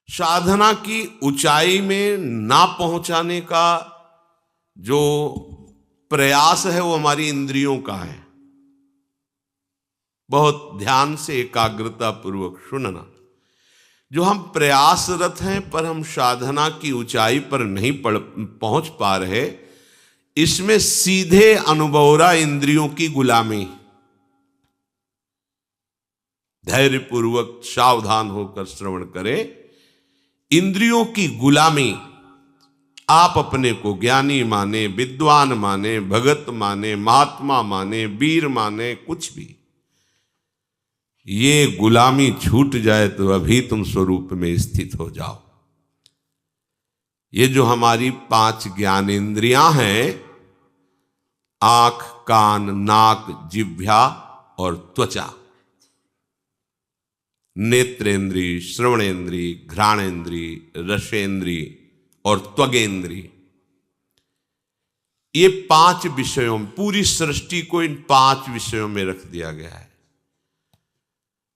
साधना की ऊंचाई में ना पहुंचाने का जो प्रयास है वो हमारी इंद्रियों का है। बहुत ध्यान से एकाग्रता पूर्वक सुनना। जो हम प्रयासरत हैं पर हम साधना की ऊंचाई पर नहीं पहुंच पा रहे, इसमें सीधे अनुभव रहा इंद्रियों की गुलामी। धैर्यपूर्वक सावधान होकर श्रवण करें। इंद्रियों की गुलामी, आप अपने को ज्ञानी माने, विद्वान माने, भगत माने, महात्मा माने, वीर माने, कुछ भी, ये गुलामी छूट जाए तो अभी तुम स्वरूप में स्थित हो जाओ। ये जो हमारी 5 ज्ञानेंद्रियां हैं, आंख, कान, नाक, जिह्वा और त्वचा, नेत्रेंद्री, श्रवणेंद्री, घ्राणेंद्री, रसेंद्री और त्वगेंद्री, ये 5 विषयों में, पूरी सृष्टि को इन 5 विषयों में रख दिया गया है।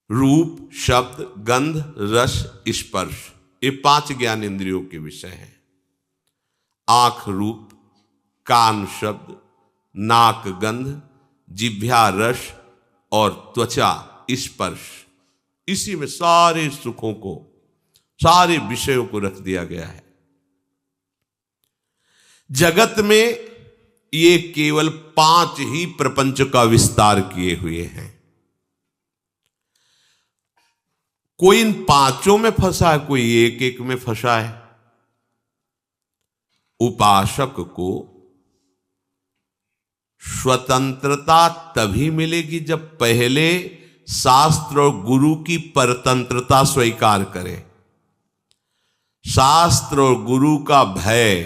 रूप, शब्द, गंध, रस, स्पर्श, ये 5 ज्ञान इंद्रियों के विषय हैं। आंख रूप, कान शब्द, नाक गंध, जिह्वा रस और त्वचा स्पर्श, इसी में सारे सुखों को, सारे विषयों को रख दिया गया है। जगत में ये केवल 5 ही प्रपंच का विस्तार किए हुए हैं। कोई इन 5 में फंसा है, कोई एक एक में फंसा है। उपासक को स्वतंत्रता तभी मिलेगी जब पहले शास्त्र और गुरु की परतंत्रता स्वीकार करे। शास्त्र और गुरु का भय,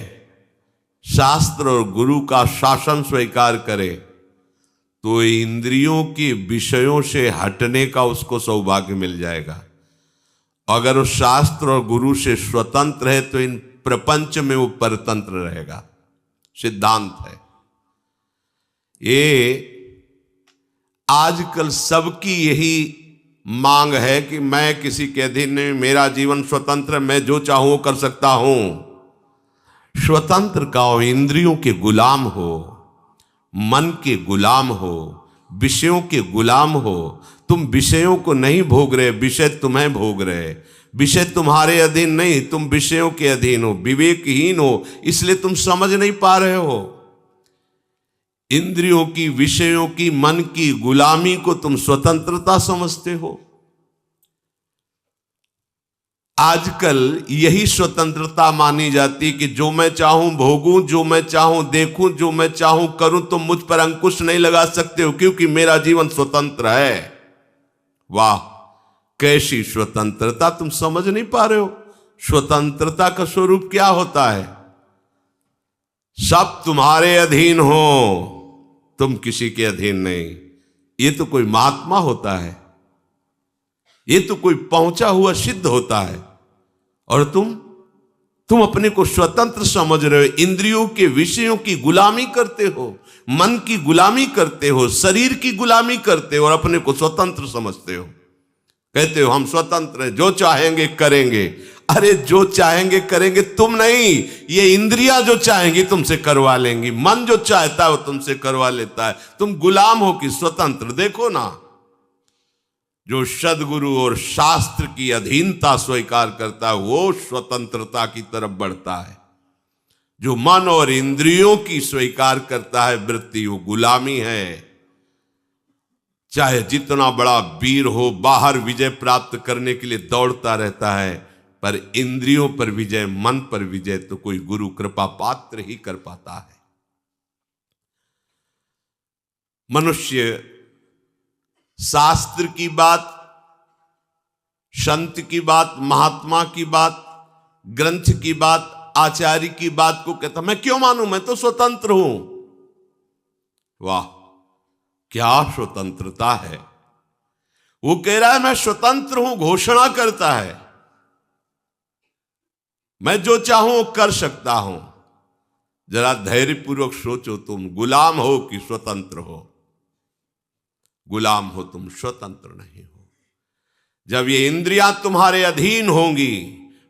शास्त्र और गुरु का शासन स्वीकार करे तो इंद्रियों के विषयों से हटने का उसको सौभाग्य मिल जाएगा। अगर वो शास्त्र और गुरु से स्वतंत्र है तो इन प्रपंच में वो परतंत्र रहेगा। सिद्धांत है ये। आजकल सबकी यही मांग है कि मैं किसी के अधीन नहीं, मेरा जीवन स्वतंत्र, मैं जो चाहूं कर सकता हूं। स्वतंत्र का हो, इंद्रियों के गुलाम हो, मन के गुलाम हो, विषयों के गुलाम हो। तुम विषयों को नहीं भोग रहे, विषय तुम्हें भोग रहे। विषय तुम्हारे अधीन नहीं, तुम विषयों के अधीन हो, विवेकहीन हो, इसलिए तुम समझ नहीं पा रहे हो। इंद्रियों की, विषयों की, मन की गुलामी को तुम स्वतंत्रता समझते हो। आजकल यही स्वतंत्रता मानी जाती कि जो मैं चाहूं भोगूं, जो मैं चाहूं देखूं, जो मैं चाहूं करूं, तुम मुझ पर अंकुश नहीं लगा सकते हो क्योंकि मेरा जीवन स्वतंत्र है। वाह, कैसी स्वतंत्रता! तुम समझ नहीं पा रहे हो स्वतंत्रता का स्वरूप क्या होता है। सब तुम्हारे अधीन हो, तुम किसी के अधीन नहीं। ये तो कोई महात्मा होता है, ये तो कोई पहुंचा हुआ सिद्ध होता है, और तुम अपने को स्वतंत्र समझ रहे हो। इंद्रियों के विषयों की गुलामी करते हो, मन की गुलामी करते हो, शरीर की गुलामी करते हो और अपने को स्वतंत्र समझते हो। कहते हो हम स्वतंत्र हैं, जो चाहेंगे करेंगे। अरे जो चाहेंगे करेंगे तुम नहीं, ये इंद्रियां जो चाहेंगी तुमसे करवा लेंगी। मन जो चाहता है वो तुमसे करवा लेता है। तुम गुलाम हो कि स्वतंत्र? देखो ना, जो सद्गुरु और शास्त्र की अधीनता स्वीकार करता है वो स्वतंत्रता की तरफ बढ़ता है। जो मन और इंद्रियों की स्वीकार करता है वृत्ति, वो गुलामी है। चाहे जितना बड़ा वीर हो, बाहर विजय प्राप्त करने के लिए दौड़ता रहता है, पर इंद्रियों पर विजय, मन पर विजय तो कोई गुरु कृपा पात्र ही कर पाता है। मनुष्य शास्त्र की बात, संत की बात, महात्मा की बात, ग्रंथ की बात, आचार्य की बात को कहता मैं क्यों मानूं, मैं तो स्वतंत्र हूं। वाह, क्या स्वतंत्रता है! वो कह रहा है मैं स्वतंत्र हूं, घोषणा करता है मैं जो चाहूं कर सकता हूं। जरा धैर्यपूर्वक सोचो, तुम गुलाम हो कि स्वतंत्र हो? गुलाम हो तुम, स्वतंत्र नहीं हो। जब ये इंद्रियां तुम्हारे अधीन होंगी,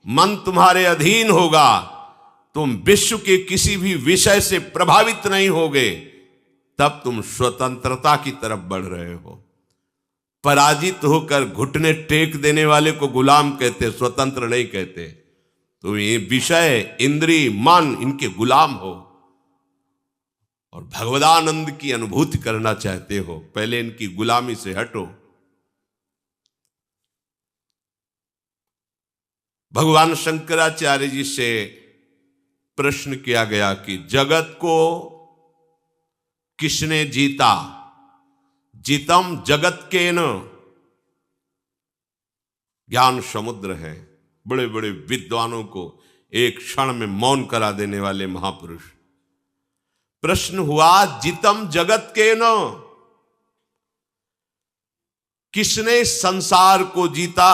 मन तुम्हारे अधीन होगा, तुम विश्व के किसी भी विषय से प्रभावित नहीं होगे, तब तुम स्वतंत्रता की तरफ बढ़ रहे हो। पराजित होकर घुटने टेक देने वाले को गुलाम कहते, स्वतंत्र नहीं कहते। तुम ये विषय, इंद्री, मन, इनके गुलाम हो और भगवदानंद की अनुभूति करना चाहते हो, पहले इनकी गुलामी से हटो। भगवान शंकराचार्य जी से प्रश्न किया गया कि जगत को किसने जीता? जीतम जगत के न। ज्ञान समुद्र है, बड़े बड़े विद्वानों को एक क्षण में मौन करा देने वाले महापुरुष। प्रश्न हुआ, जीतम जगत के न, किसने संसार को जीता?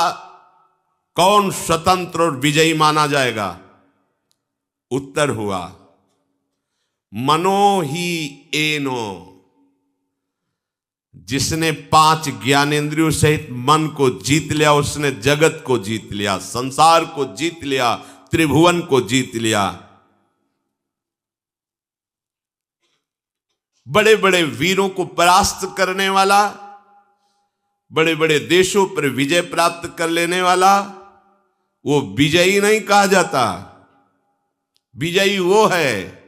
कौन स्वतंत्र और विजयी माना जाएगा? उत्तर हुआ, मनो ही एनो। जिसने 5 ज्ञानेंद्रियों सहित मन को जीत लिया, उसने जगत को जीत लिया, संसार को जीत लिया, त्रिभुवन को जीत लिया। बड़े बड़े वीरों को परास्त करने वाला, बड़े बड़े देशों पर विजय प्राप्त कर लेने वाला, वो विजयी नहीं कहा जाता। विजयी वो है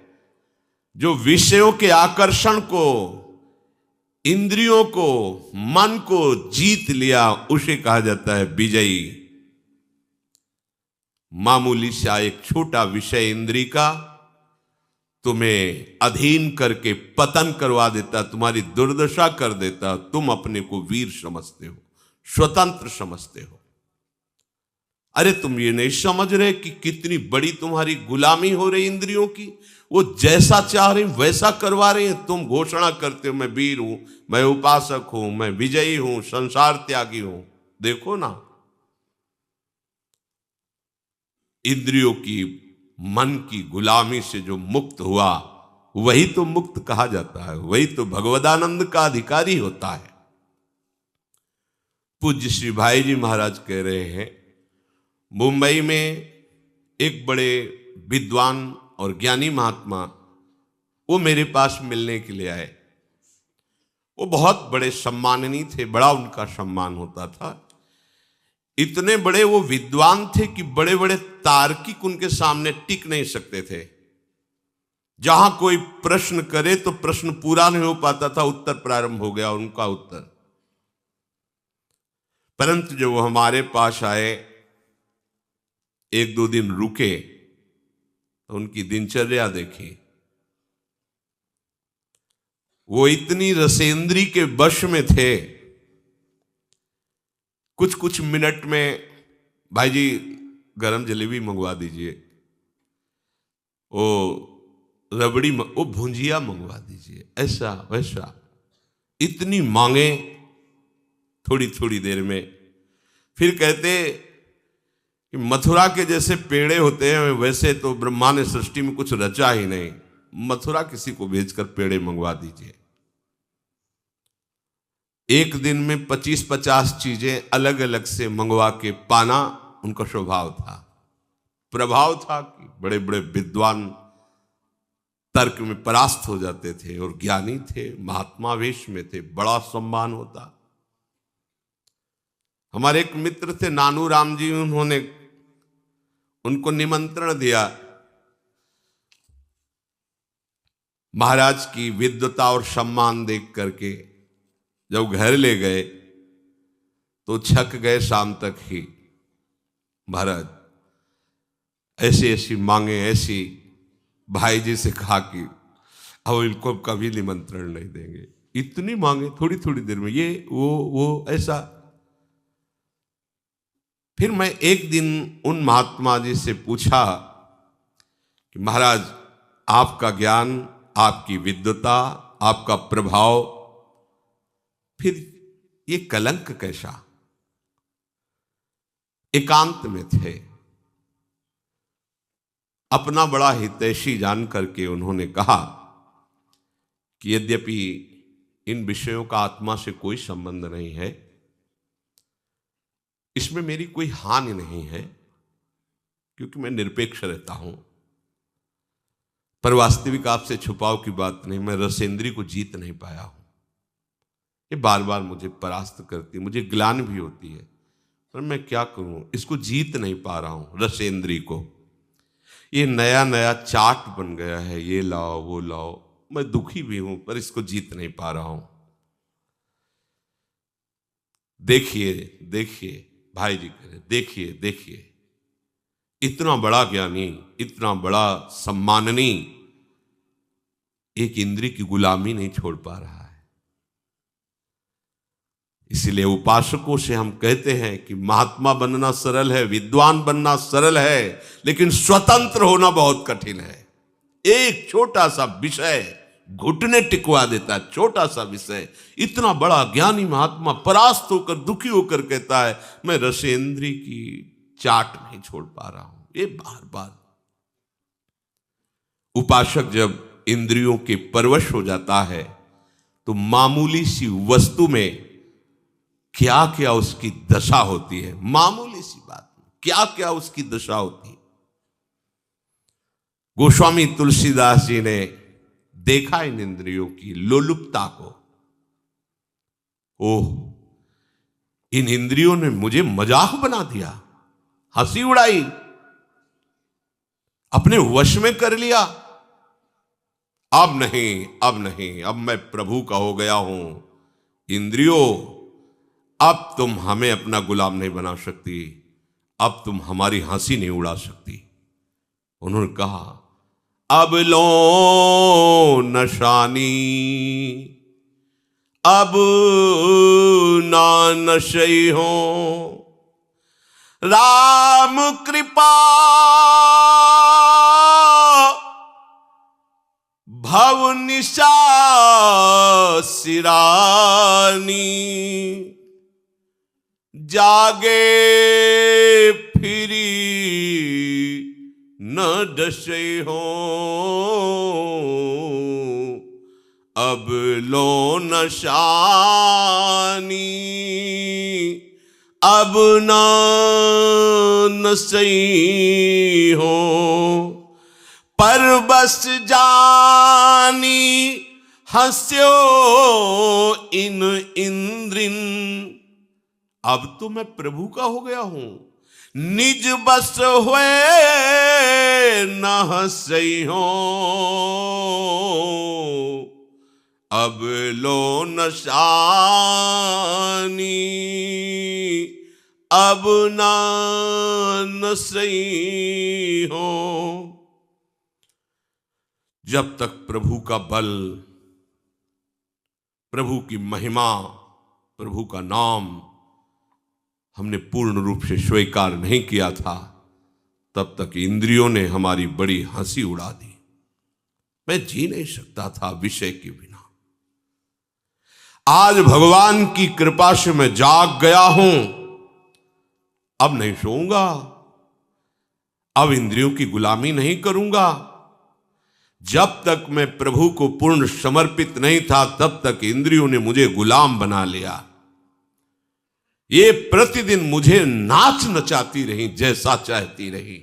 जो विषयों के आकर्षण को, इंद्रियों को, मन को जीत लिया, उसे कहा जाता है विजयी। मामूली सा एक छोटा विषय इंद्री का तुम्हें अधीन करके पतन करवा देता, तुम्हारी दुर्दशा कर देता। तुम अपने को वीर समझते हो, स्वतंत्र समझते हो। अरे तुम ये नहीं समझ रहे कि कितनी बड़ी तुम्हारी गुलामी हो रही इंद्रियों की। वो जैसा चाह रही वैसा करवा रहे हैं। तुम घोषणा करते हो मैं वीर हूं, मैं उपासक हूं, मैं विजयी हूं, संसार त्यागी हूं। देखो ना, इंद्रियों की, मन की गुलामी से जो मुक्त हुआ, वही तो मुक्त कहा जाता है, वही तो भगवदानंद का अधिकारी होता है। पूज्य श्री भाई जी महाराज कह रहे हैं, मुंबई में एक बड़े विद्वान और ज्ञानी महात्मा, वो मेरे पास मिलने के लिए आए। वो बहुत बड़े सम्माननीय थे, बड़ा उनका सम्मान होता था। इतने बड़े वो विद्वान थे कि बड़े बड़े तार्किक उनके सामने टिक नहीं सकते थे। जहां कोई प्रश्न करे तो प्रश्न पूरा नहीं हो पाता था, उत्तर प्रारंभ हो गया उनका उत्तर। परंतु जब वो हमारे पास आए, 1-2 दिन रुके, तो उनकी दिनचर्या देखी। वो इतनी रसेंद्री के वश में थे, कुछ कुछ मिनट में भाई जी गरम जलेबी मंगवा दीजिए, वो रबड़ी, वो भुंजिया मंगवा दीजिए, ऐसा वैसा, इतनी मांगे थोड़ी थोड़ी देर में। फिर कहते कि मथुरा के जैसे पेड़े होते हैं, वैसे तो ब्रह्मा ने सृष्टि में कुछ रचा ही नहीं, मथुरा किसी को भेजकर पेड़े मंगवा दीजिए। एक दिन में 25-50 चीजें अलग अलग से मंगवा के पाना उनका स्वभाव था, प्रभाव था कि बड़े बड़े विद्वान तर्क में परास्त हो जाते थे और ज्ञानी थे, महात्मा वेश में थे, बड़ा सम्मान होता। हमारे एक मित्र थे नानू राम जी, उन्होंने उनको निमंत्रण दिया। महाराज की विद्वता और सम्मान देख करके जब घर ले गए तो छक गए शाम तक ही। महाराज ऐसी ऐसी मांगे, ऐसी, भाई जी से कहा कि अब इनको कभी निमंत्रण नहीं देंगे, इतनी मांगे थोड़ी थोड़ी देर में, ये वो ऐसा। फिर मैं एक दिन उन महात्मा जी से पूछा कि महाराज आपका ज्ञान, आपकी विद्वता, आपका प्रभाव, फिर ये कलंक कैसा? एकांत में थे, अपना बड़ा हितैषी जान करके उन्होंने कहा कि यद्यपि इन विषयों का आत्मा से कोई संबंध नहीं है, इसमें मेरी कोई हानि नहीं है, क्योंकि मैं निरपेक्ष रहता हूं। पर वास्तविक आपसे छुपाव की बात नहीं, मैं रसेंद्री को जीत नहीं पाया हूं। ये बार बार मुझे परास्त करती, मुझे ग्लानि भी होती है, पर मैं क्या करूं, इसको जीत नहीं पा रहा हूं रसेंद्री को। ये नया नया चाट बन गया है, ये लाओ वो लाओ, मैं दुखी भी हूं पर इसको जीत नहीं पा रहा हूं। देखिए देखिए भाई जी कह रहे, देखिए देखिए, इतना बड़ा ज्ञानी, इतना बड़ा सम्माननीय एक इंद्रिय की गुलामी नहीं छोड़ पा रहा है। इसलिए उपासकों से हम कहते हैं कि महात्मा बनना सरल है, विद्वान बनना सरल है, लेकिन स्वतंत्र होना बहुत कठिन है। एक छोटा सा विषय घुटने टिकवा देता है, छोटा सा विषय। इतना बड़ा ज्ञानी महात्मा परास्त होकर, दुखी होकर कहता है मैं रसेंद्री की चाट नहीं छोड़ पा रहा हूं। ये बार बार उपासक जब इंद्रियों के परवश हो जाता है तो मामूली सी वस्तु में क्या क्या उसकी दशा होती है, मामूली सी बात में क्या क्या उसकी दशा होती है। गोस्वामी तुलसीदास जी ने देखा इन इंद्रियों की लोलुपता को। ओह, इन इंद्रियों ने मुझे मजाक बना दिया, हंसी उड़ाई, अपने वश में कर लिया। अब नहीं, अब नहीं, अब मैं प्रभु का हो गया हूं। इंद्रियों, अब तुम हमें अपना गुलाम नहीं बना सकती, अब तुम हमारी हंसी नहीं उड़ा सकती। उन्होंने कहा अब लो नशानी, अब ना नशई हो, राम कृपा भव निशा सिरानी, जागे फिरी न डसे हो, अब लो नशानी, अब न नसई हो, पर बस जानी हंस्यो इन इंद्रिन। अब तो मैं प्रभु का हो गया हूं, निज बस हुए न हंसई हो, अब लो नशानी, अब ना नसई हो। जब तक प्रभु का बल, प्रभु की महिमा, प्रभु का नाम हमने पूर्ण रूप से स्वीकार नहीं किया था, तब तक इंद्रियों ने हमारी बड़ी हंसी उड़ा दी। मैं जी नहीं सकता था विषय के बिना। आज भगवान की कृपा से मैं जाग गया हूं, अब नहीं सोऊंगा, अब इंद्रियों की गुलामी नहीं करूंगा। जब तक मैं प्रभु को पूर्ण समर्पित नहीं था, तब तक इंद्रियों ने मुझे गुलाम बना लिया। ये प्रतिदिन मुझे नाच नचाती रही, जैसा चाहती रही।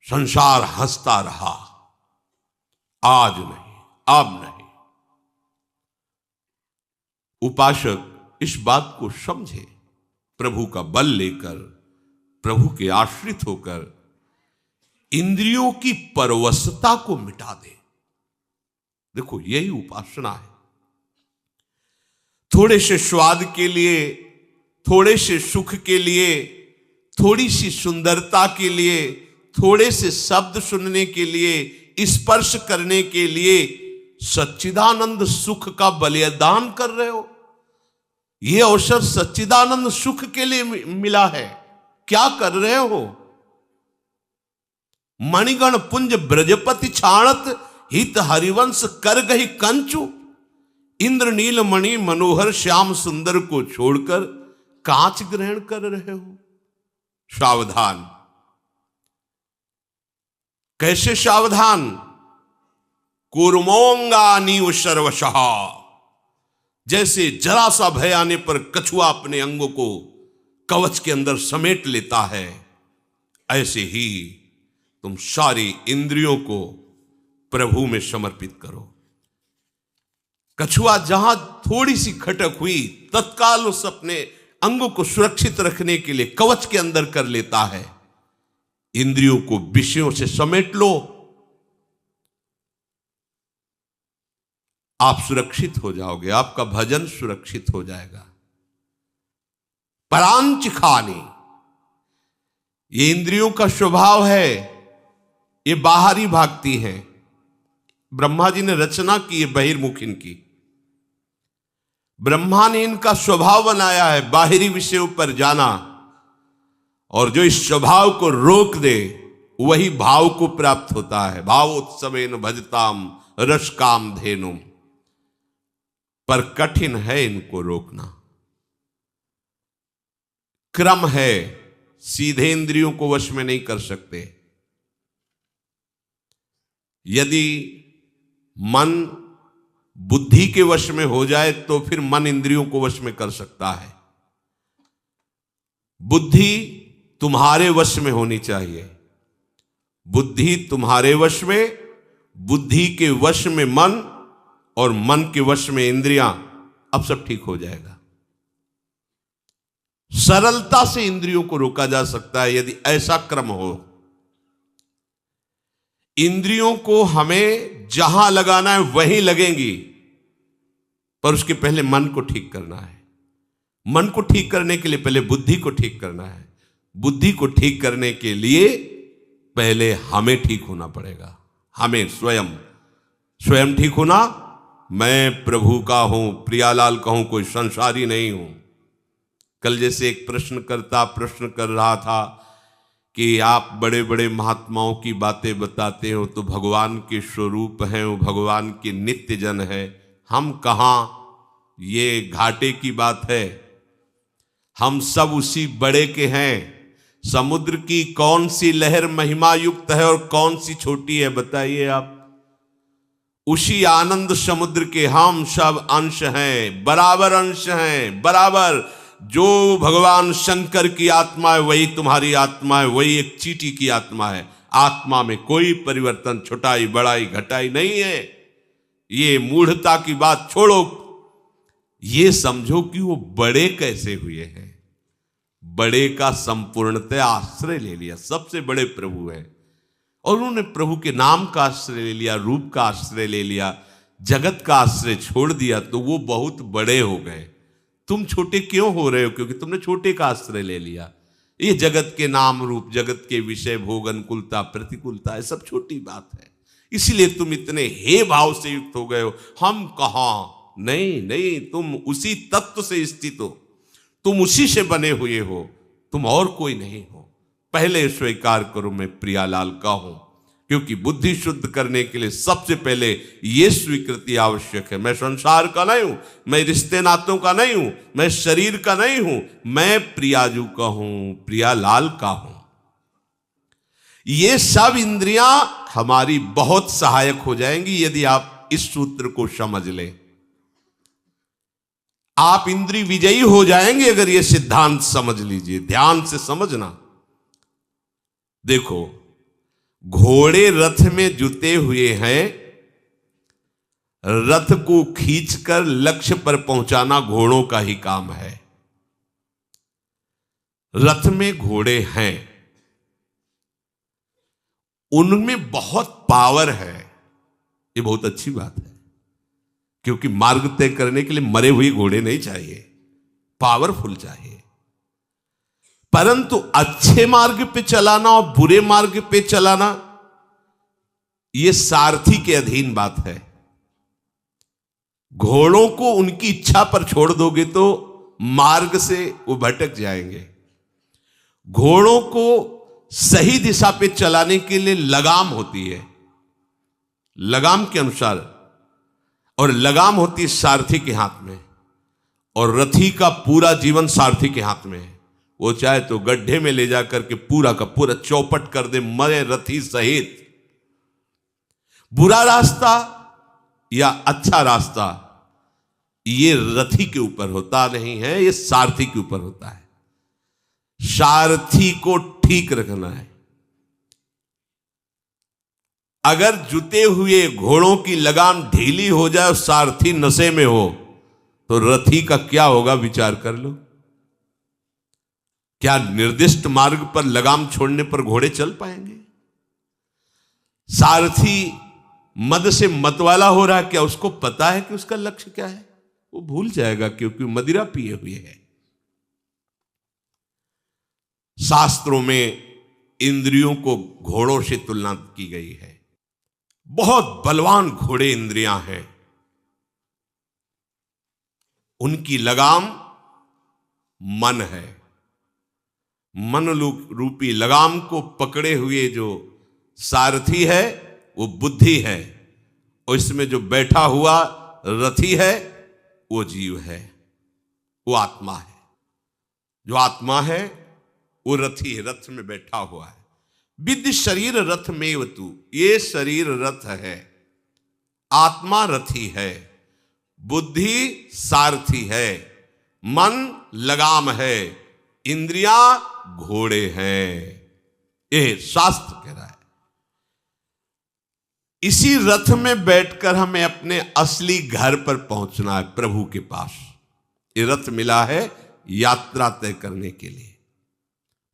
संसार हंसता रहा। आज नहीं, अब नहीं। उपासक इस बात को समझे, प्रभु का बल लेकर, प्रभु के आश्रित होकर इंद्रियों की परवशता को मिटा दे। देखो, यही उपासना है। थोड़े से स्वाद के लिए, थोड़े से सुख के लिए, थोड़ी सी सुंदरता के लिए, थोड़े से शब्द सुनने के लिए, स्पर्श करने के लिए सच्चिदानंद सुख का बलिदान कर रहे हो। यह अवसर सच्चिदानंद सुख के लिए मिला है, क्या कर रहे हो? मणिगण पुंज ब्रजपति छाणत, हित हरिवंश कर गही कंचु। इंद्र नील मणि मनोहर श्याम सुंदर को छोड़कर कांच ग्रहण कर रहे हो। सावधान। कैसे सावधान? कूर्मोंगानीव सर्वशः। जैसे जरा सा भय आने पर कछुआ अपने अंगों को कवच के अंदर समेट लेता है, ऐसे ही तुम सारी इंद्रियों को प्रभु में समर्पित करो। कछुआ जहां थोड़ी सी खटक हुई, तत्काल उस अपने अंगों को सुरक्षित रखने के लिए कवच के अंदर कर लेता है। इंद्रियों को विषयों से समेट लो, आप सुरक्षित हो जाओगे, आपका भजन सुरक्षित हो जाएगा। परांच खानी, ये इंद्रियों का स्वभाव है, ये बाहरी भागती हैं। ब्रह्मा जी ने रचना की है बहिर्मुख इनकी। ब्रह्मा ने इनका स्वभाव बनाया है बाहरी विषयों पर जाना, और जो इस स्वभाव को रोक दे वही भाव को प्राप्त होता है। भावोत्सवेन भजताम रस काम धेनुम, पर कठिन है इनको रोकना। क्रम है, सीधे इंद्रियों को वश में नहीं कर सकते। यदि मन बुद्धि के वश में हो जाए तो फिर मन इंद्रियों को वश में कर सकता है। बुद्धि तुम्हारे वश में होनी चाहिए, बुद्धि तुम्हारे वश में, बुद्धि के वश में मन, और मन के वश में इंद्रियां, अब सब ठीक हो जाएगा। सरलता से इंद्रियों को रोका जा सकता है यदि ऐसा क्रम हो। इंद्रियों को हमें जहां लगाना है वहीं लगेंगी, पर उसके पहले मन को ठीक करना है। मन को ठीक करने के लिए पहले बुद्धि को ठीक करना है। बुद्धि को ठीक करने के लिए पहले हमें ठीक होना पड़ेगा। हमें स्वयं ठीक होना। मैं प्रभु का हूं, प्रियालाल का हूं, कोई संसारी नहीं हूं। कल जैसे एक प्रश्नकर्ता प्रश्न कर रहा था कि आप बड़े बड़े महात्माओं की बातें बताते हो तो भगवान के स्वरूप हैं, वो भगवान के नित्य जन है, हम कहाँ? ये घाटे की बात है। हम सब उसी बड़े के हैं। समुद्र की कौन सी लहर महिमा युक्त है और कौन सी छोटी है, बताइए आप? उसी आनंद समुद्र के हम सब अंश हैं, बराबर अंश हैं, बराबर। जो भगवान शंकर की आत्मा है वही तुम्हारी आत्मा है, वही एक चींटी की आत्मा है। आत्मा में कोई परिवर्तन, छोटाई बड़ाई घटाई नहीं है। ये मूढ़ता की बात छोड़ो, ये समझो कि वो बड़े कैसे हुए हैं। बड़े का संपूर्णतः आश्रय ले लिया, सबसे बड़े प्रभु हैं, और उन्होंने प्रभु के नाम का आश्रय ले लिया, रूप का आश्रय ले लिया, जगत का आश्रय छोड़ दिया, तो वो बहुत बड़े हो गए। तुम छोटे क्यों हो रहे हो? क्योंकि तुमने छोटे का आश्रय ले लिया। ये जगत के नाम रूप, जगत के विषय, भोग, अनुकूलता, प्रतिकूलता, है सब छोटी बात है। इसीलिए तुम इतने हे भाव से युक्त हो गए हो। हम कहां? नहीं, तुम उसी तत्व से स्थित हो, तुम उसी से बने हुए हो, तुम और कोई नहीं हो। पहले स्वीकार करो मैं प्रियालाल का हूं, क्योंकि बुद्धि शुद्ध करने के लिए सबसे पहले यह स्वीकृति आवश्यक है। मैं संसार का नहीं हूं, मैं रिश्ते नातों का नहीं हूं, मैं शरीर का नहीं हूं, मैं प्रियाजू का हूं, प्रियालाल का हूं। ये सब इंद्रियां हमारी बहुत सहायक हो जाएंगी यदि आप इस सूत्र को समझ लें। आप इंद्रिय विजयी हो जाएंगे अगर ये सिद्धांत समझ लीजिए। ध्यान से समझना। देखो, घोड़े रथ में जुते हुए हैं, रथ को खींचकर लक्ष्य पर पहुंचाना घोड़ों का ही काम है। रथ में घोड़े हैं, उनमें बहुत पावर है, ये बहुत अच्छी बात है, क्योंकि मार्ग तय करने के लिए मरे हुए घोड़े नहीं चाहिए, पावरफुल चाहिए। परंतु अच्छे मार्ग पे चलाना और बुरे मार्ग पे चलाना, यह सारथी के अधीन बात है। घोड़ों को उनकी इच्छा पर छोड़ दोगे तो मार्ग से वो भटक जाएंगे। घोड़ों को सही दिशा पे चलाने के लिए लगाम होती है, लगाम के अनुसार, और लगाम होती है सारथी के हाथ में, और रथी का पूरा जीवन सारथी के हाथ में है। वो चाहे तो गड्ढे में ले जाकर के पूरा का पूरा चौपट कर दे, मरे रथी सहित। बुरा रास्ता या अच्छा रास्ता ये रथी के ऊपर होता नहीं है, ये सारथी के ऊपर होता है। सारथी को ठीक रखना है। अगर जुते हुए घोड़ों की लगाम ढीली हो जाए और सारथी नशे में हो तो रथी का क्या होगा, विचार कर लो। क्या निर्दिष्ट मार्ग पर लगाम छोड़ने पर घोड़े चल पाएंगे? सारथी मद से मतवाला हो रहा है, क्या उसको पता है कि उसका लक्ष्य क्या है? वो भूल जाएगा क्योंकि मदिरा पिए हुए है। शास्त्रों में इंद्रियों को घोड़ों से तुलना की गई है। बहुत बलवान घोड़े इंद्रियां हैं, उनकी लगाम मन है। मन रूपी लगाम को पकड़े हुए जो सारथी है वो बुद्धि है, और इसमें जो बैठा हुआ रथी है वो जीव है, वो आत्मा है। जो आत्मा है वो रथी है, रथ में बैठा हुआ है। विद्धि शरीर रथ में वतु, ये शरीर रथ है, आत्मा रथी है, बुद्धि सारथी है, मन लगाम है, इंद्रियां घोड़े हैं। ये शास्त्र कह रहा है। इसी रथ में बैठकर हमें अपने असली घर पर पहुंचना है, प्रभु के पास। ये रथ मिला है यात्रा तय करने के लिए,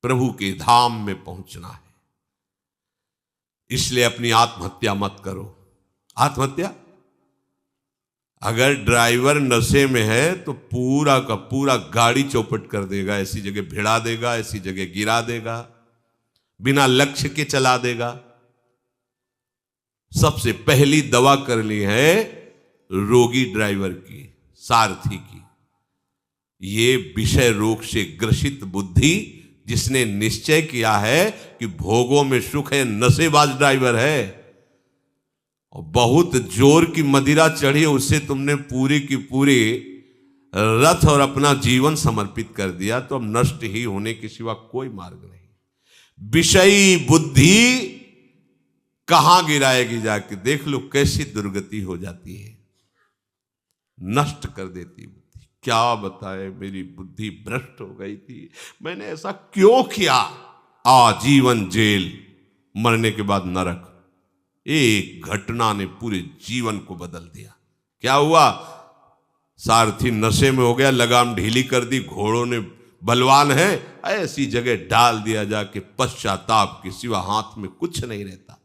प्रभु के धाम में पहुंचना है। इसलिए अपनी आत्महत्या मत करो। आत्महत्या, अगर ड्राइवर नशे में है तो पूरा का पूरा गाड़ी चौपट कर देगा, ऐसी जगह भिड़ा देगा, ऐसी जगह गिरा देगा, बिना लक्ष्य के चला देगा। सबसे पहली दवा करनी है रोगी ड्राइवर की, सारथी की। ये विषय रोग से ग्रसित बुद्धि, जिसने निश्चय किया है कि भोगों में सुख है, नशेबाज ड्राइवर है, और बहुत जोर की मदिरा चढ़ी, उससे तुमने पूरी की पूरी रथ और अपना जीवन समर्पित कर दिया, तो अब नष्ट ही होने के सिवा कोई मार्ग नहीं। विषयी बुद्धि कहां गिराएगी जाके, देख लो कैसी दुर्गति हो जाती है, नष्ट कर देती बुद्धि। क्या बताए, मेरी बुद्धि भ्रष्ट हो गई थी, मैंने ऐसा क्यों किया। आजीवन जेल, मरने के बाद नरक। एक घटना ने पूरे जीवन को बदल दिया। क्या हुआ? सारथी नशे में हो गया, लगाम ढीली कर दी, घोड़ों ने बलवान है, ऐसी जगह डाल दिया जाके, पश्चाताप के सिवा हाथ में कुछ नहीं रहता।